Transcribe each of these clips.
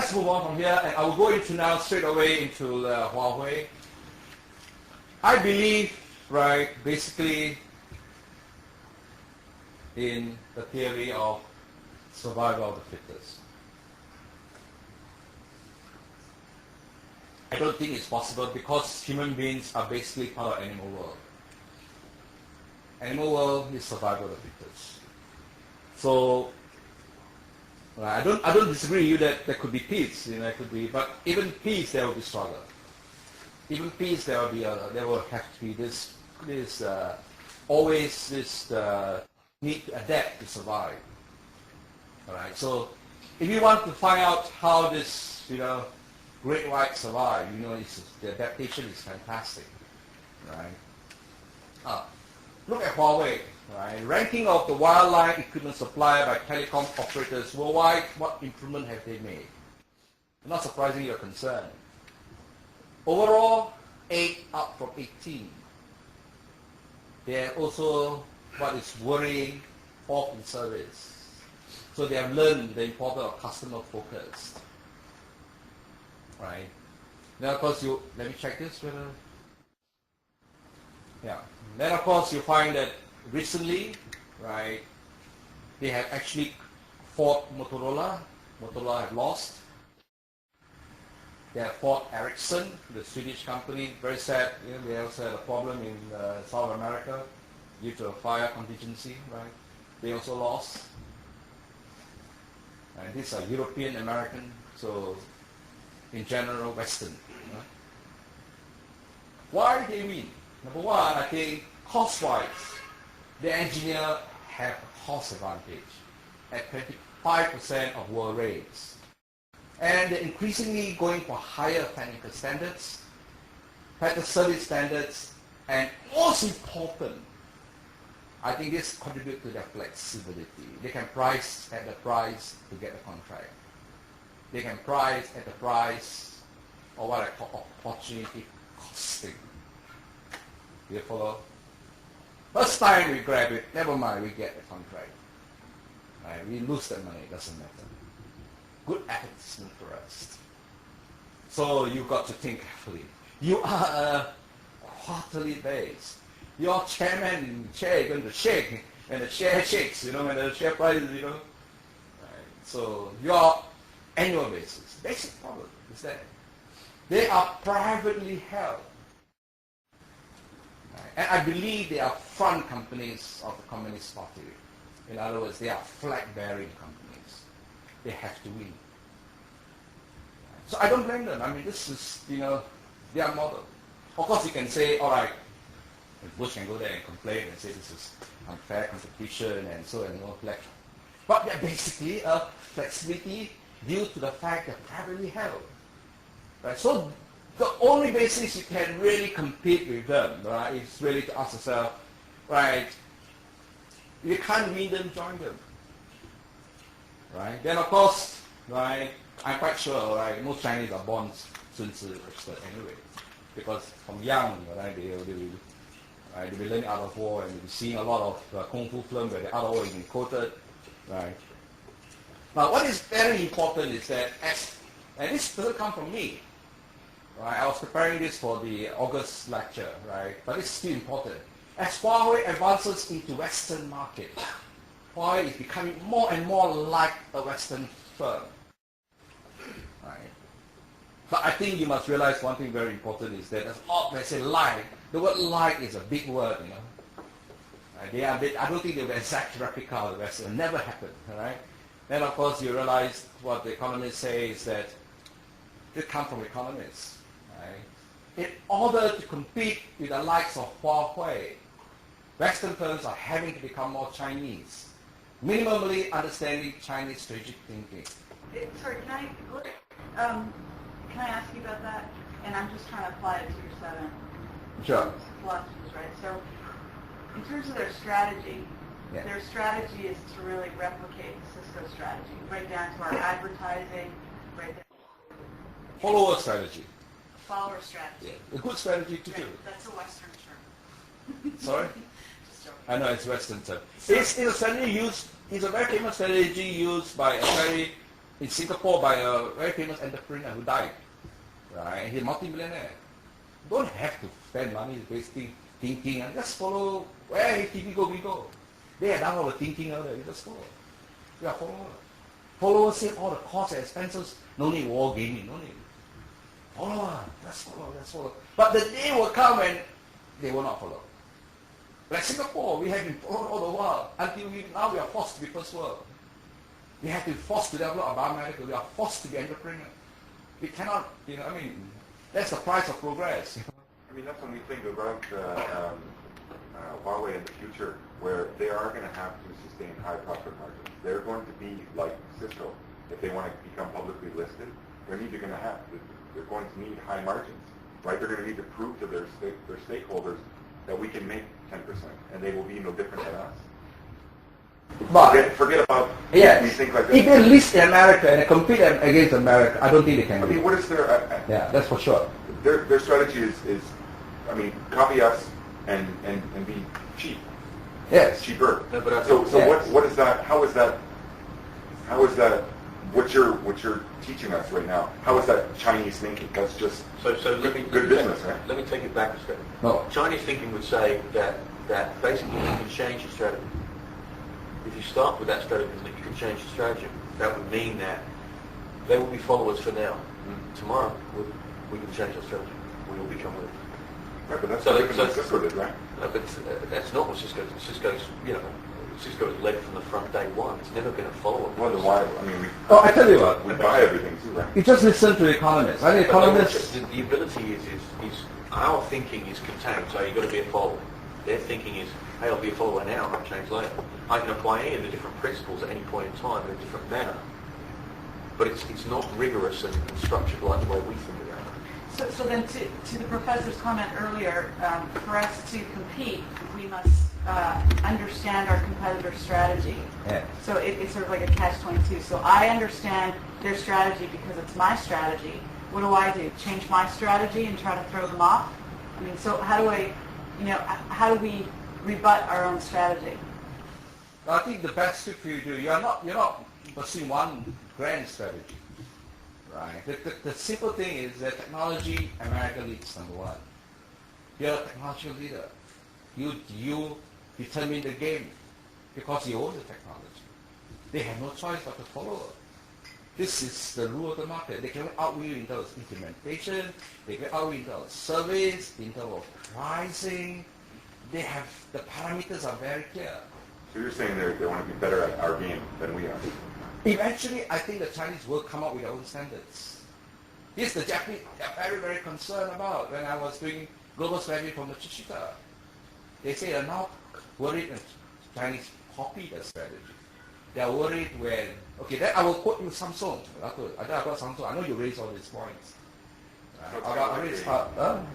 let's move on from here, and I will go into now straight away into Hua Wei. I believe, right, basically in the theory of survival of the fittest. I don't think it's possible because human beings are basically part of animal world. Animal world is survival of the fittest. So I don't disagree with you that there could be peace, there could be, but even peace there will be struggle. Even peace there will have to be this always this need to adapt to survive. All right. So if you want to find out how this great whites survive, the adaptation is fantastic, right? Look at Hua Wei, right? Ranking of the wireline equipment supplier by telecom operators worldwide. What improvement have they made? Not surprising you're concerned. Overall, 8 up from 18. They are also what is worrying, fourth in service. So they have learned the importance of customer focus. Right? Then of course let me check this whether. Yeah. Then of course you find that recently, right, they have actually fought Motorola. Motorola have lost. They have fought Ericsson, the Swedish company. Very sad. They also had a problem in South America due to a fire contingency, right? They also lost. And these are European American, so in general Western. Right? Why do they win? Number one, I think cost-wise, the engineer have a cost advantage at 25% of world rates. And they're increasingly going for higher technical standards, better service standards, and most important, I think this contributes to their flexibility. They can price at the price to get the contract. They can price at the price or what I call opportunity costing. You follow? First time we grab it, never mind, we get the contract. Right? We lose the money, it doesn't matter. Good advertisement for us. So you've got to think carefully. You are a quarterly base. Your chairman chair is going to shake, and the chair shakes, when the share price, Right. So your annual basis, basic problem is that they are privately held. Right. And I believe they are front companies of the Communist Party. In other words, they are flag-bearing companies. They have to win. So I don't blame them. I mean, this is, their model. Of course, you can say, all right, Bush can go there and complain and say this is unfair competition and so and no flex. But they're basically a flexibility due to the fact they're privately held. Right? So the only basis you can really compete with them, right, is really to ask yourself, right, if you can't win them, join them. Right? Then of course, right, I'm quite sure, right, most Chinese are born Sun Tzu expert anyway. Because from young, right, they'll be learning art of war and they'll be seeing a lot of kung fu films where the art of war is being quoted. Right? Now what is very important is that, and this doesn't come from me. Right? I was preparing this for the August lecture, right? But it's still important. As Hua Wei advances into Western market, Hua Wei is becoming more and more like a Western firm. Right? But I think you must realize one thing very important is that they say like, the word like is a big word, Right? I don't think they were exact replica of the Western. It never happened, right? Then of course you realize what the economists say is that it comes from economists, right? In order to compete with the likes of Hua Wei, Western firms are having to become more Chinese, minimally understanding Chinese strategic thinking. Sorry, can I ask you about that? And I'm just trying to apply it to your 7 Sure. philosophies, right? So in terms of their strategy, Yeah. their strategy is to really replicate CISCO strategy, right down to our advertising, right down Follower strategy. follower strategy. Yeah. A good strategy to do. Right. That's a Western term. Sorry? Just joking. I know it's Western term. It's a strategy used. It's a very famous strategy used by a very in Singapore by a very famous entrepreneur who died. Right? He's a multi-millionaire. You don't have to spend money wasting thinking and just follow where TV go, we go. They have done all the thinking out there. You just follow. You are followers. Followers save all the costs and expenses. No need war gaming. No need. Follow. Just follow. Just follow. But the day will come when they will not follow. Like Singapore, we have been followed all the while until now we are forced to be first world. We have to be forced to develop biomedical. We are forced to be entrepreneurs. We cannot, that's the price of progress. I mean, that's when we think about Hua Wei in the future, where they are going to have to sustain high profit margins. They're going to be like CISCO. If they want to become publicly listed, they're going to need high margins, right? They're going to need to prove to their stakeholders that we can make 10%, and they will be no different than us. But forget about yes, things like if this. they list in America and compete against America, I don't think they can. I mean, what is their? Yeah, that's for sure. Their strategy is, copy us and be cheap. Yes. Cheaper. No, but so yes. what is that? How is that? What you're teaching us right now? How is that Chinese thinking? That's just good business, right? Let me take it back a step. No. Chinese thinking would say that basically you can change your strategy. If you start with that strategy, that you can change the strategy. That would mean that they will be followers for now. Tomorrow, we can change our strategy. We will become winners. Right, but that's what CISCO did, right? No, but that's not what Cisco is. Cisco is led from the front day one. It's never been a follower. Well, then why? I tell you what. We buy everything too, right? You just listen to the economists. I mean, economists. The ability is our thinking is contained. So you've got to be a follower. Their thinking is, hey, I'll be a follower now, and I'll change later. I can apply any of the different principles at any point in time in a different manner. But it's not rigorous and structured like the way we think about it. So then to the professor's comment earlier, for us to compete, we must understand our competitor's strategy. Yeah. So it's sort of like a catch-22. So I understand their strategy because it's my strategy. What do? Change my strategy and try to throw them off? I mean, so how do we rebut our own strategy? I think the best thing for you to do, you're not pursuing one grand strategy. Right. The simple thing is that technology, America leads number one. You're a technology leader. You determine the game because you own the technology. They have no choice but to follow. This is the rule of the market. They can outweigh you in terms of implementation. They can outweigh you in terms of service, in terms of pricing. They have the parameters are very clear. So you're saying they want to be better at our game than we are? Eventually, I think the Chinese will come up with their own standards. This the Japanese are very, very concerned about when I was doing global strategy from the Chichita. They say they're not worried when Chinese copy the strategy. They are worried when, then I will quote you Samsung. I got Samsung. I know you raised all these points.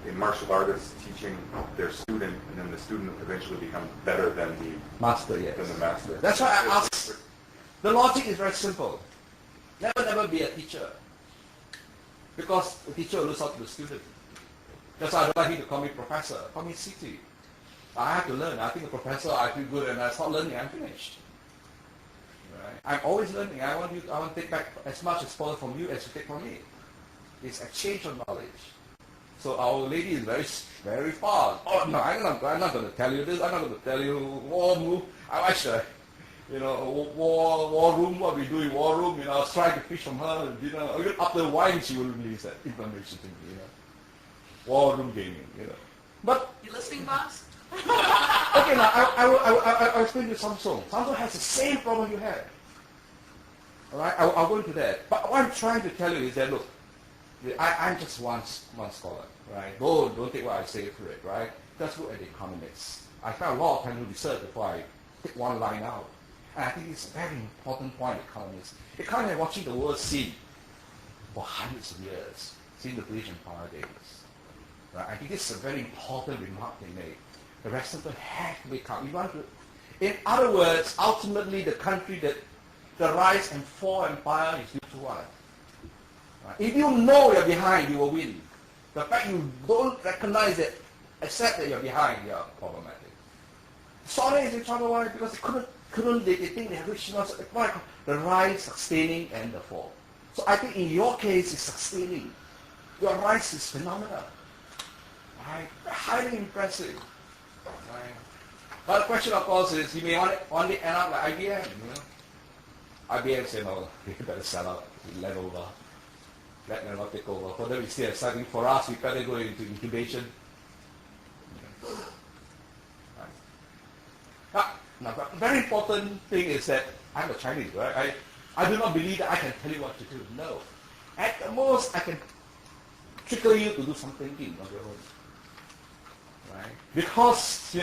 In martial artists teaching their student, and then the student eventually becomes better than the master. Yes. Than the master. That's why I asked. The logic is very simple. Never be a teacher. Because the teacher will lose out to the student. That's why I don't like him to call me professor. Call me CT. I have to learn. I think a professor, I feel good, and I start learning, I'm finished. Right? I'm always learning. I want to take back as much as possible from you as you take from me. It's exchange of knowledge. So our lady is very, very fast. Oh no, I'm not going to tell you this. I'm not going to tell you war move. I should. War room, what we do in war room, I was trying to fish from her, even after wine she will release that information to me, War room gaming, But, You listening, boss? okay, now, I'll explain to Samsung. Samsung has the same problem you have. Alright, I'll go into that. But what I'm trying to tell you is that, look, I'm just one scholar, right? Don't take what I say for it, right? Just look at the economics. I spent a lot of time to research before I take one line out. And I think it's a very important point, economists. Economists are watching the world scene for hundreds of years, since the British Empire days. Right? I think this is a very important remark they make. The Western world have to become. In other words, ultimately the country that the rise and fall empire is due to what? Right? If you know you're behind, you will win. The fact you don't recognize it, accept that you're behind, you're problematic. Saudi is in trouble. Why? Because they couldn't they think they have reached the rise, sustaining, and the fall. So I think in your case, it's sustaining. Your rise is phenomenal. Right? Highly impressive. Right? But the question, of course, is you may only end up like IBM. IBM say, no, we better sell out, let over. Let them not take over. For them, it's still exciting. For us, we better go into incubation. Right. Now, the very important thing is that I'm a Chinese, right? I do not believe that I can tell you what to do. No. At the most, I can trickle you to do some thinking of your own. Right? Because,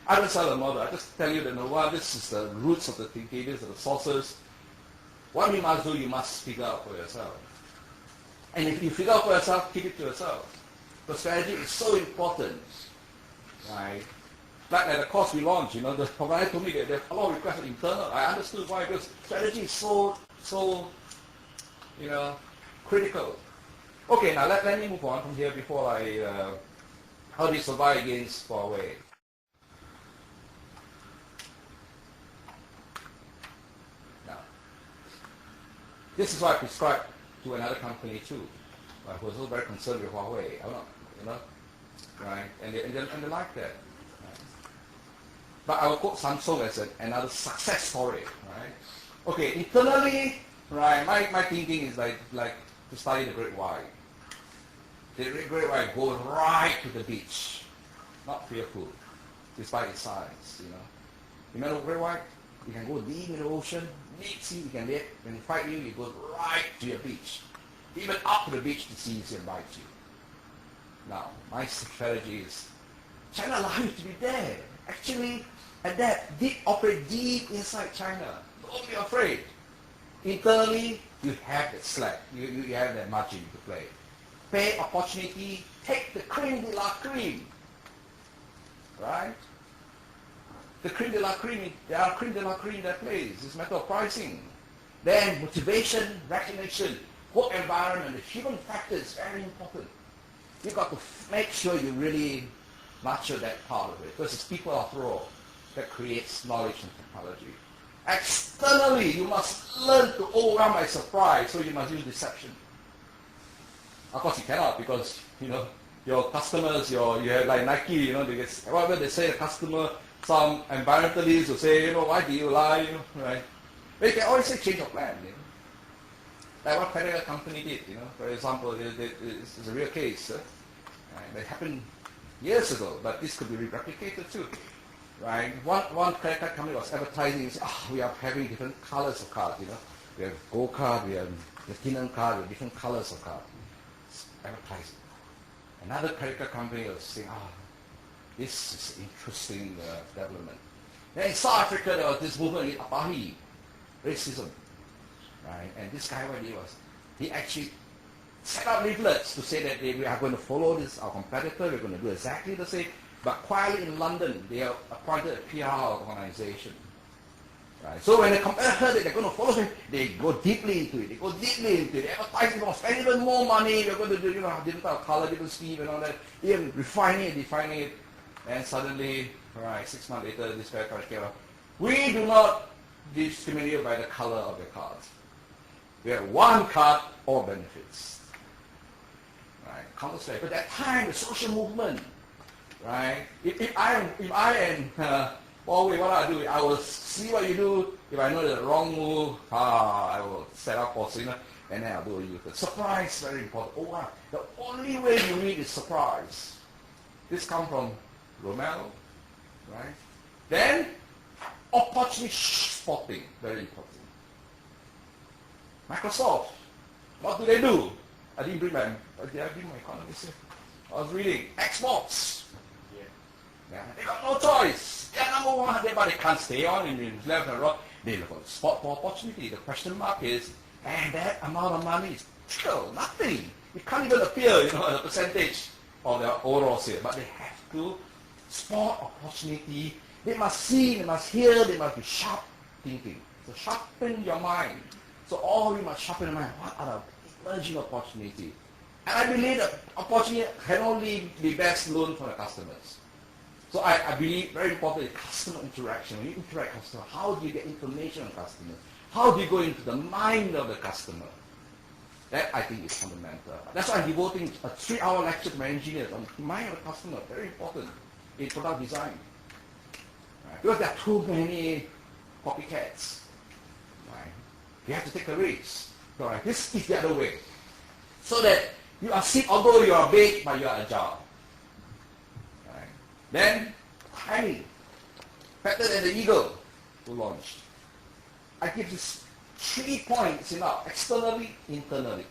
I don't sell a model. I just tell you that, this is the roots of the thinking, these are the sources. What you must do, you must figure out for yourself. And if you figure out for yourself, keep it to yourself. The strategy is so important. Right? Like at the course we launched, the provider told me that there's a lot of requests internal. I understood why, because strategy is so critical. Okay, now let me move on from here before how do you survive against Hua Wei? Now, this is what I prescribed to another company too, who was also very concerned with Hua Wei. Right? And they like that. But I will quote Samsung as another success story, right? Okay, internally, right, my thinking is like to study the Great White. The Great White goes right to the beach, not fearful, despite its size, You know the Great White? You can go deep in the ocean, deep sea, you can live. When you fight you go right to your beach. Even up to the beach to see if and bite you. Now, my strategy is, China allows you to be there. Actually, operate deep inside China. Don't be afraid. Internally, you have that slack. You have that margin to play. Pay opportunity, take the cream de la cream. Right? The cream de la cream, there are cream de la cream that plays. It's a matter of pricing. Then motivation, recognition, work environment, the human factor is very important. You've got to make sure you really nurture that part of it. Because it's people after all that creates knowledge and technology. Externally, you must learn to overcome by surprise, so you must use deception. Of course you cannot, because your customers, you have like Nike, they get, whatever they say, the customer, some environmentalists will say, why do you lie, right? But you can always say change of plan, Like what Canada company did, for example, it's a real case. Right? That happened years ago, but this could be replicated too. Right? One credit card company was advertising, we are having different colors of cards, We have gold card, we have platinum card, we have different colors of cards. Advertising. Another credit card company was saying, this is interesting development. Then in South Africa, there was this movement in apartheid, racism. Right? And this guy, what he was, he actually set up leaflets to say that we are going to follow this, our competitor, we're going to do exactly the same. But quietly in London, they have appointed a PR organization. Right? So when the competitor heard that they're going to follow him, they go deeply into it. They advertise, spend even more money, we're going to do, different type of color, different scheme and all that, even refining it, defining it. And suddenly, 6 months later, this guy came up. We do not discriminate by the color of your cards. We have one card, all benefits. Right? Counter-strike. But at that time, the social movement, right? If I am Hua Wei, what I do, I will see what you do. If I know the wrong move, I will set up for signal, and then I'll do it. Surprise, very important. The only way you read is surprise. This comes from Romero, right? Then opportunity spotting, very important. Microsoft, what do they do? I didn't bring my economist here. I was reading Xbox. Yeah, they got no choice. They're number one, but they can't stay on in the left and right. They look for spot for opportunity. The question mark is, and that amount of money is still nothing. It can't even appear, a percentage of their overall sale. But they have to spot opportunity. They must see, they must hear, they must be sharp thinking. So sharpen your mind. So all we must sharpen your mind. What are the emerging opportunity? And I believe that opportunity can only be best learned from the customers. So I believe very important is customer interaction. When you interact with customer, how do you get information on customers? How do you go into the mind of the customer? That I think is fundamental. That's why I'm devoting a 3-hour lecture to my engineers on mind of the customer. Very important in product design. Right? Because there are too many copycats. Right? You have to take a risk. Right? This is the other way. So that you are seen, although you are big, but you are agile. Right? Then, timing. Better than the eagle who launched. I give this 3 points enough, externally, internally.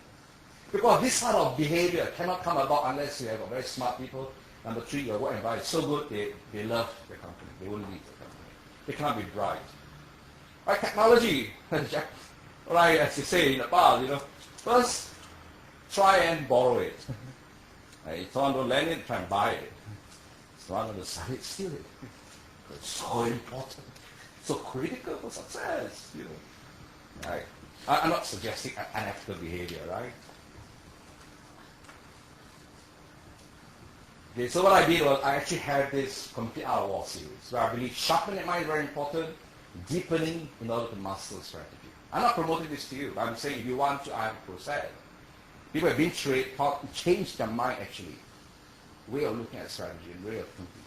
Because this sort of behavior cannot come about unless you have a very smart people. Number 3, your work environment is so good, they love the company. They won't leave the company. They cannot be bribed. Right, technology, right, as you say in the past, first try and borrow it. If someone don't lend it, try and buy it. Someone don't sell it, steal it. It's so important, so critical for success, Right? I'm not suggesting unethical behavior, right? Okay, so what I did was I actually had this complete Art of War series where I believe sharpening the mind is very important, deepening in order to master the strategy. I'm not promoting this to you. I'm saying if you want to, I have a process. People have been taught to change their mind actually, way of looking at strategy and way of thinking.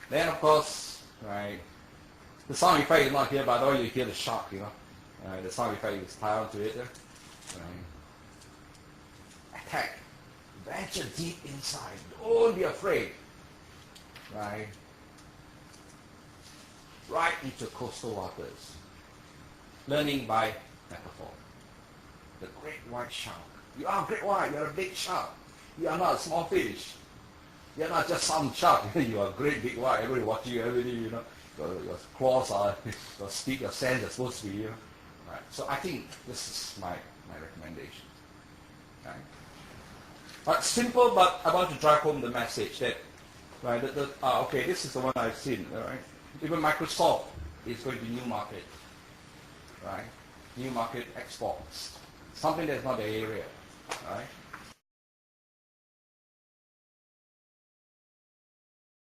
Then of course, right, the sound effect is not here, but all you hear the shock, the sound effect is tied onto it. Attack. Venture deep inside. Don't be afraid. Right? Right into coastal waters. Learning by metaphor. The great white shark. You are a great white. You are a big shark. You are not a small fish. You are not just some shark. You are a great big white. Everybody watching you, everybody, Your claws are, your speed, your sense are supposed to be, Right. So I think this is my recommendation. Right. But simple, but I want to drive home the message that, right, okay, this is the one I've seen, right? Even Microsoft is going to new market, right? New market exports, something that's not the area, right?